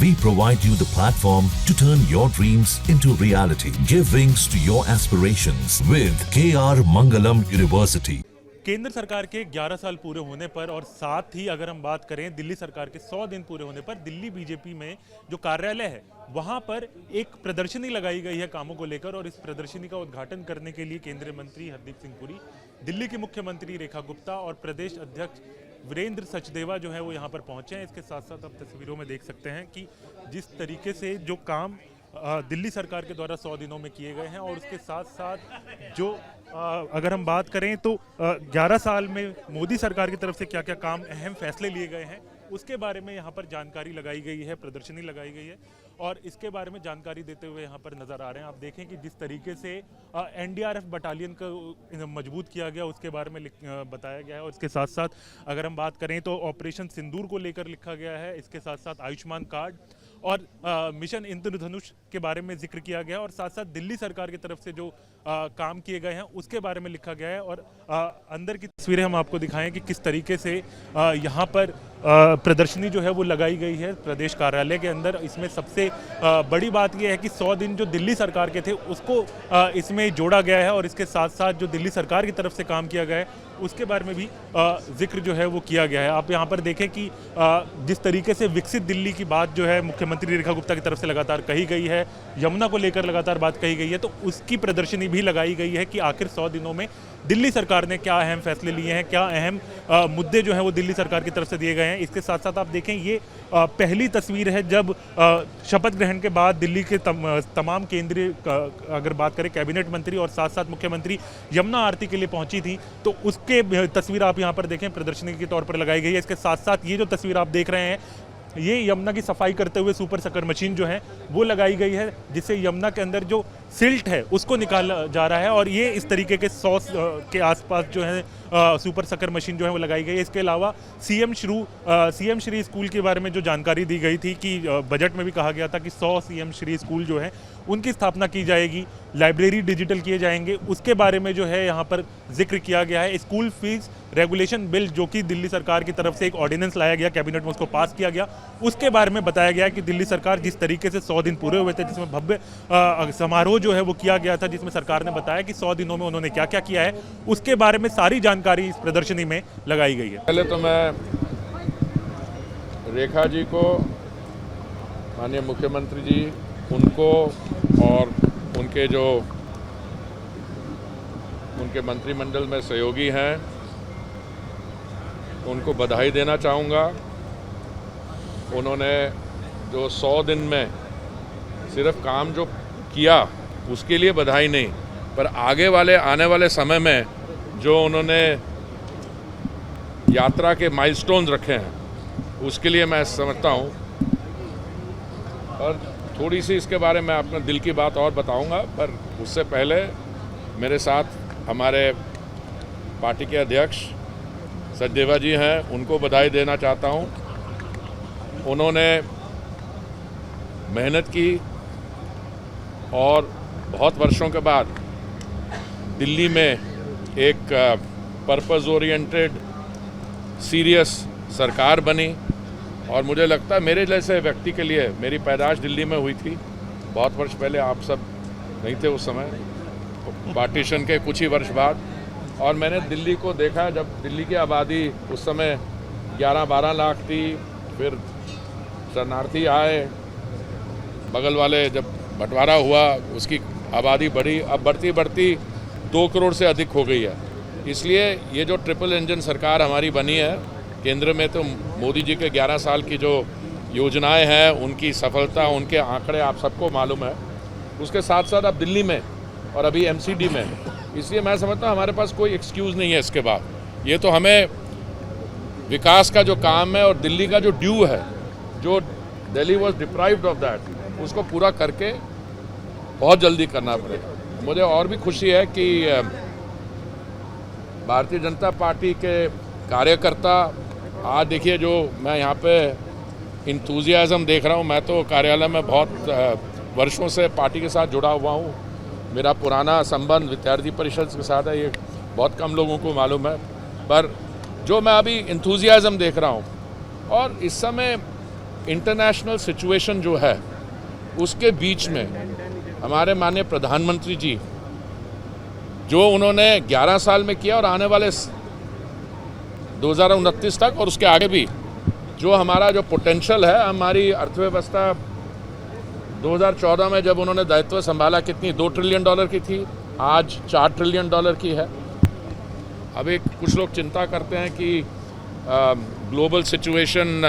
We provide you the platform to turn your dreams into reality. Give wings to your aspirations with KR Mangalam University. केंद्र सरकार के 11 साल पूरे होने पर और साथ ही अगर हम बात करें दिल्ली सरकार के 100 दिन पूरे होने पर दिल्ली बीजेपी में जो कार्यालय है वहां पर एक प्रदर्शनी लगाई गई है कामों को लेकर। और इस प्रदर्शनी का उद्घाटन करने के लिए केंद्रीय मंत्री हरदीप सिंह पुरी, दिल्ली की मुख्यमंत्री रेखा गुप्ता और प्रदेश अध्यक्ष वीरेंद्र सचदेवा जो है वो यहाँ पर पहुंचे हैं। इसके साथ साथ आप तस्वीरों में देख सकते हैं कि जिस तरीके से जो काम दिल्ली सरकार के द्वारा 100 दिनों में किए गए हैं और उसके साथ साथ जो अगर हम बात करें तो 11 साल में मोदी सरकार की तरफ से क्या क्या काम अहम फैसले लिए गए हैं उसके बारे में यहाँ पर जानकारी लगाई गई है, प्रदर्शनी लगाई गई है और इसके बारे में जानकारी देते हुए यहाँ पर नजर आ रहे हैं। आप देखें कि जिस तरीके से एनडीआरएफ बटालियन को मजबूत किया गया उसके बारे में बताया गया है। और इसके साथ साथ अगर हम बात करें तो ऑपरेशन सिंदूर को लेकर लिखा गया है। इसके साथ साथ आयुष्मान कार्ड और मिशन इंद्रधनुष के बारे में जिक्र किया गया और साथ साथ दिल्ली सरकार की तरफ से जो काम किए गए हैं उसके बारे में लिखा गया है। और अंदर की तस्वीरें हम आपको दिखाएं कि किस तरीके से यहाँ पर प्रदर्शनी जो है वो लगाई गई है प्रदेश कार्यालय के अंदर। इसमें सबसे बड़ी बात यह है कि 100 दिन जो दिल्ली सरकार के थे उसको इसमें जोड़ा गया है और इसके साथ साथ जो दिल्ली सरकार की तरफ से काम किया गया है उसके बारे में भी जिक्र जो है वो किया गया है। आप यहाँ पर देखें कि जिस तरीके से विकसित दिल्ली की बात जो है मुख्यमंत्री रेखा गुप्ता की तरफ से लगातार कही गई है, यमुना को लेकर लगातार बात कही गई है, तो उसकी प्रदर्शनी भी लगाई गई है कि आखिर 100 दिनों में दिल्ली सरकार ने क्या अहम फैसले लिए हैं, क्या अहम मुद्दे जो हैं वो दिल्ली सरकार की तरफ से दिए गए हैं। इसके साथ साथ आप देखें ये पहली तस्वीर है जब शपथ ग्रहण के बाद दिल्ली के तमाम केंद्रीय अगर बात करें कैबिनेट मंत्री और साथ साथ मुख्यमंत्री यमुना आरती के लिए पहुंची थी, तो उसके तस्वीर आप यहां पर देखें प्रदर्शनी के तौर पर लगाई गई है। इसके साथ साथ ये जो तस्वीर आप देख रहे हैं ये यमुना की सफाई करते हुए सुपर सकर मशीन जो है वो लगाई गई है, जिससे यमुना के अंदर जो सिल्ट है उसको निकाला जा रहा है। और ये इस तरीके के 100 के आसपास जो है सुपर सकर मशीन जो है वो लगाई गई है। इसके अलावा सीएम श्री स्कूल के बारे में जो जानकारी दी गई थी कि बजट में भी कहा गया था कि 100 सीएम श्री स्कूल जो है उनकी स्थापना की जाएगी, लाइब्रेरी डिजिटल किए जाएंगे, उसके बारे में जो है यहाँ पर जिक्र किया गया है। स्कूल फीस रेगुलेशन बिल जो कि दिल्ली सरकार की तरफ से एक ऑर्डिनेंस लाया गया, कैबिनेट में उसको पास किया गया, उसके बारे में बताया गया कि दिल्ली सरकार जिस तरीके से 100 दिन पूरे हुए थे जिसमें भव्य समारोह जो है वो किया गया था, जिसमें सरकार ने बताया कि 100 दिनों में उन्होंने क्या क्या किया है, उसके बारे में सारी जानकारी इस प्रदर्शनी में लगाई गई है। पहले तो मैं रेखा जी को, माननीय मुख्यमंत्री जी, उनको और उनके मंत्रिमंडल में सहयोगी हैं उनको बधाई देना चाहूँगा। उन्होंने जो 100 दिन में सिर्फ काम जो किया उसके लिए बधाई नहीं, पर आने वाले समय में जो उन्होंने यात्रा के माइलस्टोन्स रखे हैं उसके लिए मैं समझता हूँ। और थोड़ी सी इसके बारे में अपने दिल की बात और बताऊंगा, पर उससे पहले मेरे साथ हमारे पार्टी के अध्यक्ष सचदेवा जी हैं, उनको बधाई देना चाहता हूं। उन्होंने मेहनत की और बहुत वर्षों के बाद दिल्ली में एक पर्पस ओरिएंटेड सीरियस सरकार बनी। और मुझे लगता है मेरे जैसे व्यक्ति के लिए, मेरी पैदाइश दिल्ली में हुई थी बहुत वर्ष पहले, आप सब नहीं थे उस समय, पार्टीशन के कुछ ही वर्ष बाद, और मैंने दिल्ली को देखा जब दिल्ली की आबादी उस समय 11-12 लाख थी, फिर शरणार्थी आए, बगल वाले जब बंटवारा हुआ उसकी आबादी बढ़ी, अब बढ़ती बढ़ती 2 करोड़ से अधिक हो गई है। इसलिए ये जो ट्रिपल इंजन सरकार हमारी बनी है केंद्र में, तो मोदी जी के 11 साल की जो योजनाएं हैं उनकी सफलता, उनके आंकड़े आप सबको मालूम है। उसके साथ साथ अब दिल्ली में और अभी एमसीडी में, इसलिए मैं समझता हूँ हमारे पास कोई एक्सक्यूज़ नहीं है इसके बाद। ये तो हमें विकास का जो काम है और दिल्ली का जो ड्यू है, जो Delhi was deprived of that, उसको पूरा करके बहुत जल्दी करना पड़ेगा। मुझे और भी खुशी है कि भारतीय जनता पार्टी के कार्यकर्ता, आज देखिए जो मैं यहाँ पे इंथुजियाज़म देख रहा हूँ, मैं तो कार्यालय में बहुत वर्षों से पार्टी के साथ जुड़ा हुआ हूँ, मेरा पुराना संबंध विद्यार्थी परिषद के साथ है, ये बहुत कम लोगों को मालूम है, पर जो मैं अभी इंथुजियाज़म देख रहा हूँ, और इस समय इंटरनेशनल सिचुएशन जो है उसके बीच में हमारे माननीय प्रधानमंत्री जी जो उन्होंने 11 साल में किया और आने वाले 2029 तक और उसके आगे भी जो हमारा जो पोटेंशियल है, हमारी अर्थव्यवस्था 2014 में जब उन्होंने दायित्व संभाला कितनी 2 ट्रिलियन डॉलर की थी, आज 4 ट्रिलियन डॉलर की है। अभी कुछ लोग चिंता करते हैं कि ग्लोबल सिचुएशन,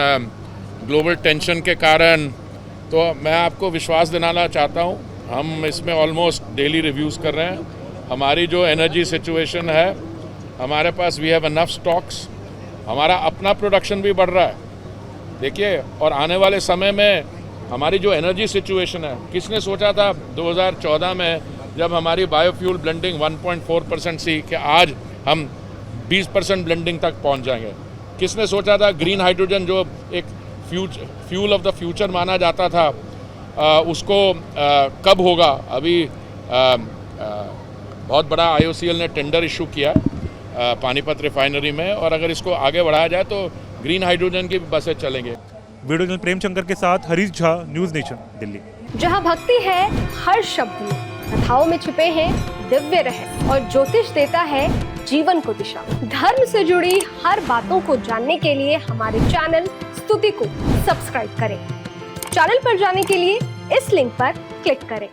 ग्लोबल टेंशन के कारण, तो मैं आपको विश्वास दिलाना चाहता हूँ, हम इसमें ऑलमोस्ट डेली रिव्यूज़ कर रहे हैं। हमारी जो एनर्जी सिचुएशन है, हमारे पास वी हैव एनफ स्टॉक्स, हमारा अपना प्रोडक्शन भी बढ़ रहा है। देखिए, और आने वाले समय में हमारी जो एनर्जी सिचुएशन है, किसने सोचा था 2014 में जब हमारी बायोफ्यूल ब्लेंडिंग 1.4% थी कि आज हम 20% ब्लेंडिंग तक पहुंच जाएंगे। किसने सोचा था ग्रीन हाइड्रोजन जो एक फ्यूल ऑफ द फ्यूचर माना जाता था, उसको कब होगा। अभी बहुत बड़ा IOCL ने टेंडर इशू किया पानीपत रिफाइनरी में, और अगर इसको आगे बढ़ाया जाए तो ग्रीन हाइड्रोजन की बसें चलेंगे। वीडियो जर्नलिस्ट प्रेमशंकर के साथ हरीश झा, न्यूज़ नेशन, दिल्ली। जहां भक्ति है हर शब्द में, कथाओं में छुपे हैं दिव्य रहस्य और ज्योतिष देता है जीवन को दिशा। धर्म से जुड़ी हर बातों को जानने के लिए हमारे चैनल स्तुति को सब्सक्राइब करें। चैनल पर जाने के लिए इस लिंक पर क्लिक करें।